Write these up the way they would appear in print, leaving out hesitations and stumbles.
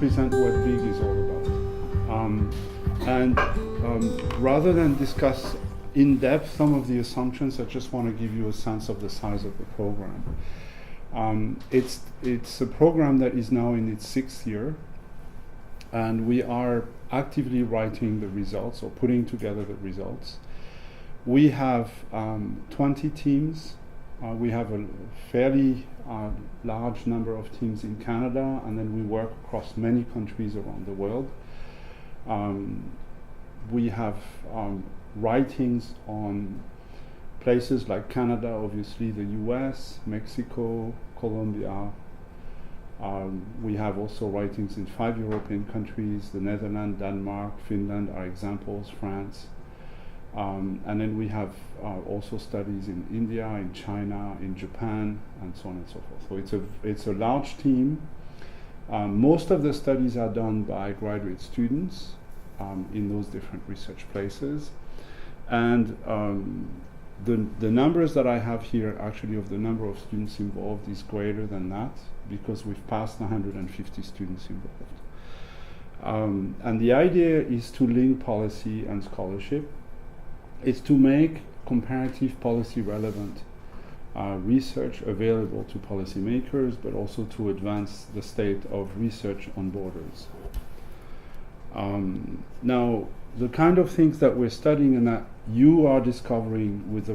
present what big is all about. Rather than discuss in depth some of the assumptions, I just want to give you a sense of the size of the program. It's a program that is now in its 6th year, and we are actively writing the results or putting together the results. We have 20 teams. We have a fairly large number of teams in Canada, and then we work across many countries around the world. We have writings on places like Canada, obviously, the US, Mexico, Colombia. We have also writings in 5 European countries: the Netherlands, Denmark, Finland are examples, France. And then we have also studies in India, in China, in Japan, and so on and so forth. So it's a large team. Most of the studies are done by graduate students in those different research places. And the numbers that I have here, actually, of the number of students involved is greater than that, because we've passed 150 students involved. And the idea is to link policy and scholarship. It's to make comparative policy relevant research available to policymakers, but also to advance the state of research on borders. Now, the kind of things that we're studying and that you are discovering with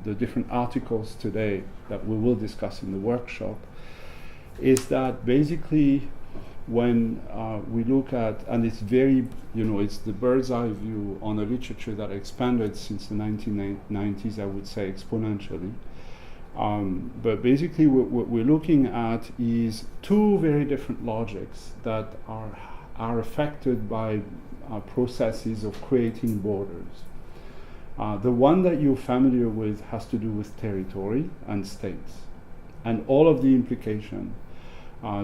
the different articles today that we will discuss in the workshop is that basically when we look at, and it's very, it's the bird's eye view on a literature that expanded since the 1990s, I would say exponentially. But basically what we're looking at is two very different logics that are affected by processes of creating borders. The one that you're familiar with has to do with territory and states, and all of the implication,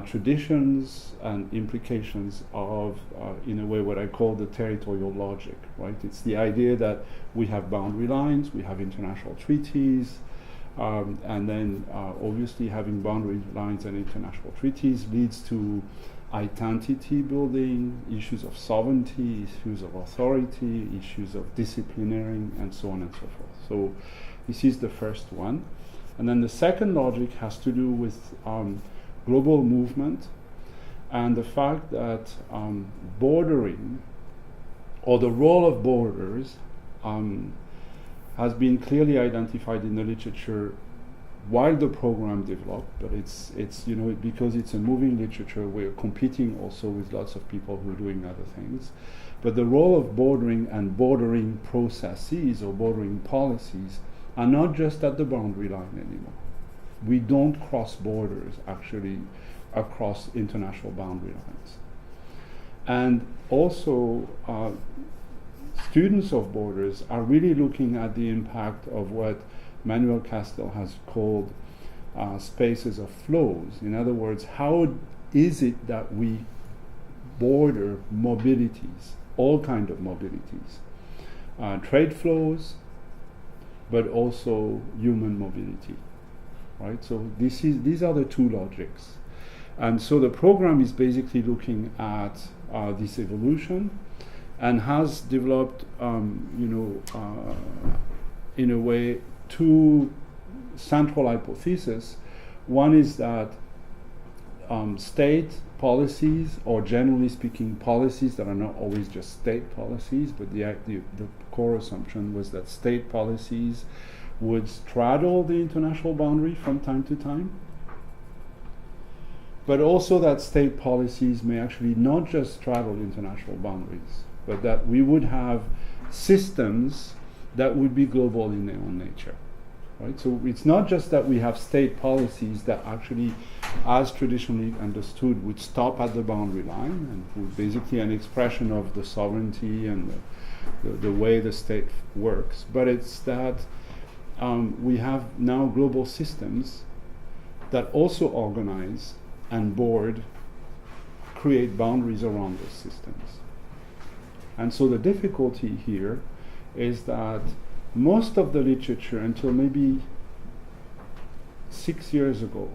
traditions and implications of, in a way, what I call the territorial logic, right? It's the idea that we have boundary lines, we have international treaties, and then obviously having boundary lines and international treaties leads to identity building, issues of sovereignty, issues of authority, issues of disciplinaring, and so on and so forth. So this is the first one. And then the second logic has to do with global movement and the fact that bordering, or the role of borders, has been clearly identified in the literature while the program developed, but it's because it's a moving literature, we're competing also with lots of people who are doing other things. But the role of bordering and bordering processes or bordering policies are not just at the boundary line anymore. We don't cross borders actually across international boundary lines. And also students of borders are really looking at the impact of what Emmanuel Castell has called spaces of flows. In other words, how is it that we border mobilities, all kinds of mobilities, trade flows, but also human mobility, right? So these are the two logics. And so the program is basically looking at this evolution and has developed, in a way, two central hypotheses. One is that state policies, or generally speaking policies that are not always just state policies, but the core assumption was that state policies would straddle the international boundary from time to time, but also that state policies may actually not just straddle international boundaries, but that we would have systems that would be global in their own nature, right? So it's not just that we have state policies that actually, as traditionally understood, would stop at the boundary line and would basically an expression of the sovereignty and the way the state works, but it's that we have now global systems that also organize and create boundaries around those systems. And so the difficulty here is that most of the literature until maybe 6 years ago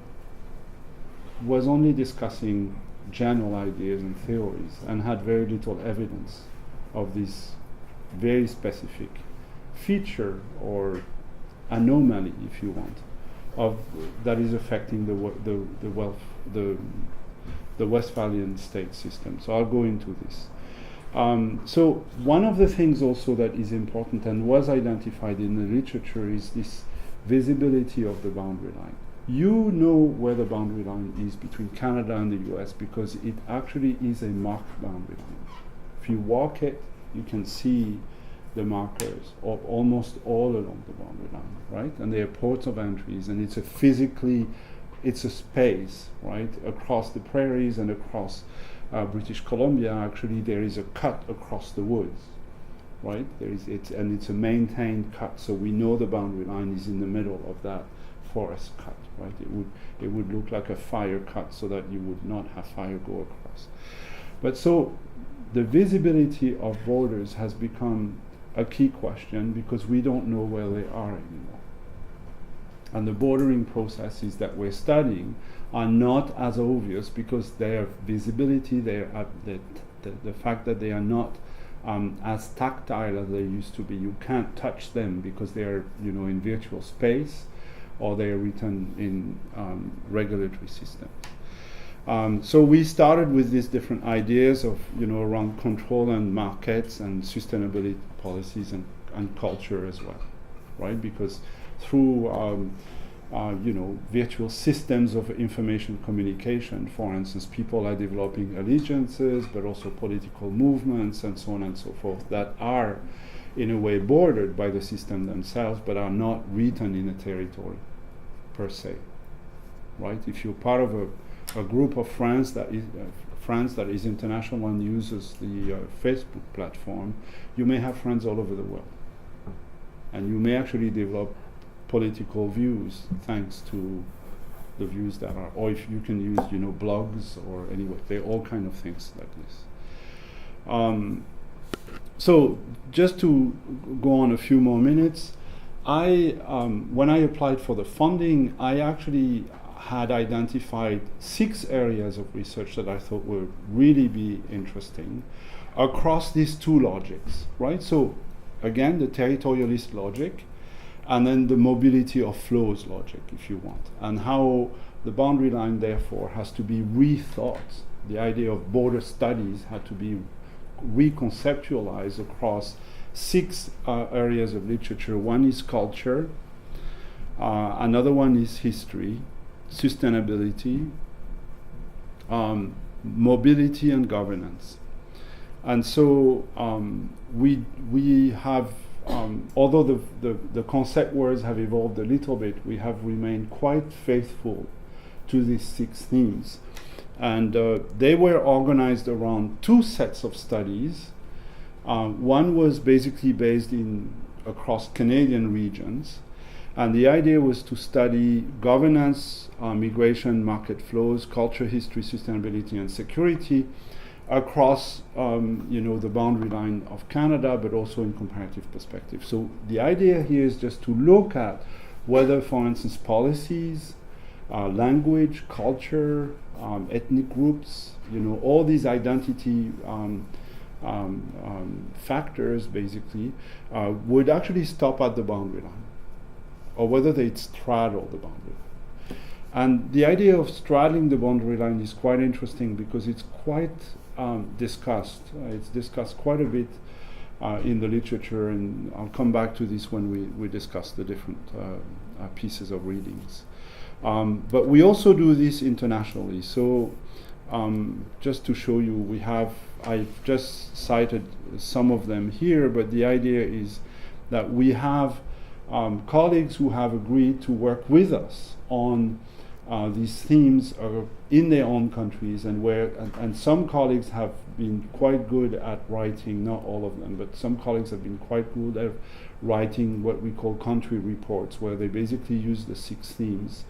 was only discussing general ideas and theories and had very little evidence of this very specific feature or anomaly, if you want, of that is affecting the Westphalian state system. So I'll go into this. So one of the things also that is important and was identified in the literature is this visibility of the boundary line. You know where the boundary line is between Canada and the US because it actually is a marked boundary line. If you walk it, you can see the markers of almost all along the boundary line, right? And they are ports of entries, and it's a space, right, across the prairies and across British Columbia. Actually, there is a cut across the woods, right? And it's a maintained cut, so we know the boundary line is in the middle of that forest cut, right? It would look like a fire cut, so that you would not have fire go across. But so the visibility of borders has become a key question because we don't know where they are anymore. And the bordering processes that we're studying are not as obvious because their visibility, the fact that they are not as tactile as they used to be. You can't touch them because they are, in virtual space, or they are written in regulatory systems. So we started with these different ideas of, around control and markets and sustainability policies and culture as well, right? Because through virtual systems of information communication, for instance, people are developing allegiances, but also political movements and so on and so forth that are in a way bordered by the system themselves, but are not written in a territory per se, right? If you're part of a group of friends that is international and uses the Facebook platform, you may have friends all over the world, and you may actually develop political views thanks to the views that are, or if you can use, blogs or anyway, there are all kind of things like this. So just to go on a few more minutes, when I applied for the funding, I actually had identified 6 areas of research that I thought would really be interesting across these 2 logics, right? So again, the territorialist logic, and then the mobility of flows logic, if you want, and how the boundary line, therefore, has to be rethought. The idea of border studies had to be reconceptualized across 6 areas of literature. One is culture, another one is history, sustainability, mobility, and governance. And so we have, although the concept words have evolved a little bit, we have remained quite faithful to these 6 themes. And they were organized around 2 sets of studies. One was basically based across Canadian regions, and the idea was to study governance, migration, market flows, culture, history, sustainability, and security across the boundary line of Canada, but also in comparative perspective. So the idea here is just to look at whether, for instance, policies, language, culture, ethnic groups, all these identity factors basically would actually stop at the boundary line, or whether they straddle the boundary line. And the idea of straddling the boundary line is quite interesting because it's quite discussed. It's discussed quite a bit in the literature, and I'll come back to this when we discuss the different pieces of readings. But we also do this internationally. So just to show you, I've just cited some of them here, but the idea is that we have colleagues who have agreed to work with us on these themes in their own countries, and some colleagues have been quite good at writing, not all of them, but some colleagues have been quite good at writing what we call country reports, where they basically use the 6 themes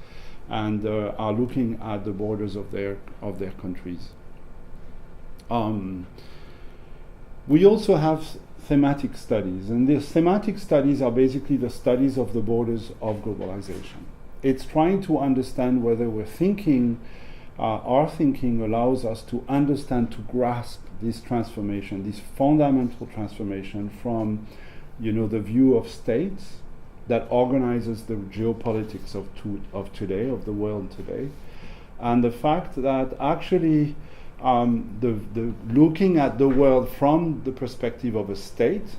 and are looking at the borders of their countries. We also have thematic studies, and the thematic studies are basically the studies of the borders of globalization. It's trying to understand whether we're thinking our thinking allows us to understand, to grasp this transformation, this fundamental transformation from, the view of states that organizes the geopolitics of today, of the world today, and the fact that actually the looking at the world from the perspective of a state,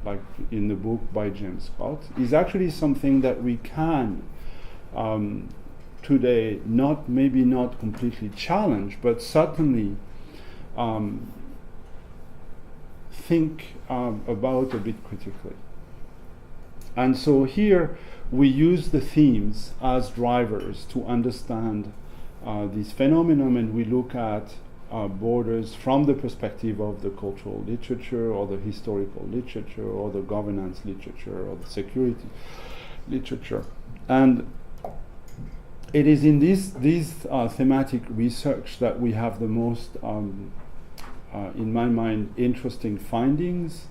like in the book by James Scott, is actually something that we can today maybe not completely challenge, but certainly think about a bit critically. And so here we use the themes as drivers to understand this phenomenon, and we look at borders from the perspective of the cultural literature, or the historical literature, or the governance literature, or the security literature. And it is in these thematic research that we have the most, in my mind, interesting findings,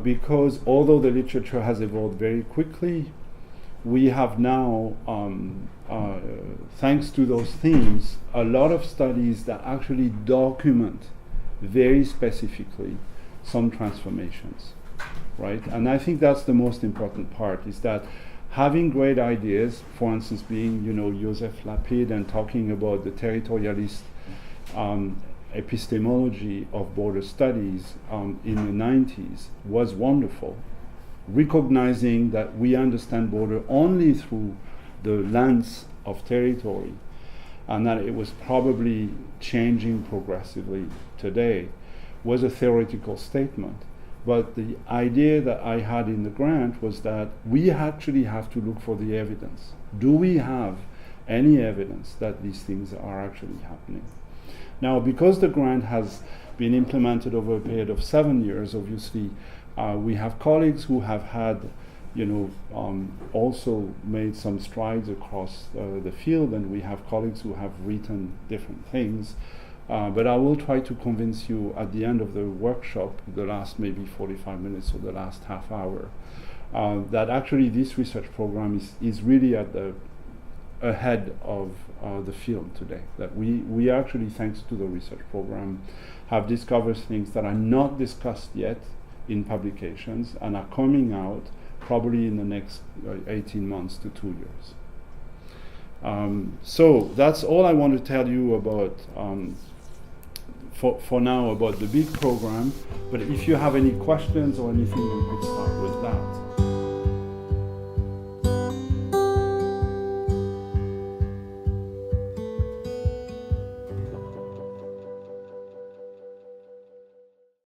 because although the literature has evolved very quickly, we have now, thanks to those themes, a lot of studies that actually document very specifically some transformations, right? And I think that's the most important part, is that having great ideas, for instance, being, Joseph Lapid and talking about the territorialist epistemology of border studies in the 90s was wonderful. Recognizing that we understand border only through the lens of territory, and that it was probably changing progressively today, was a theoretical statement. But the idea that I had in the grant was that we actually have to look for the evidence. Do we have any evidence that these things are actually happening? Now, because the grant has been implemented over a period of 7 years, obviously, we have colleagues who have had, also made some strides across the field, and we have colleagues who have written different things. But I will try to convince you at the end of the workshop, the last maybe 45 minutes or the last half hour, that actually this research program is really ahead of the field today. That we actually, thanks to the research program, have discovered things that are not discussed yet in publications and are coming out probably in the next 18 months to 2 years. So that's all I want to tell you about for now about the big program. But if you have any questions or anything, we could start with.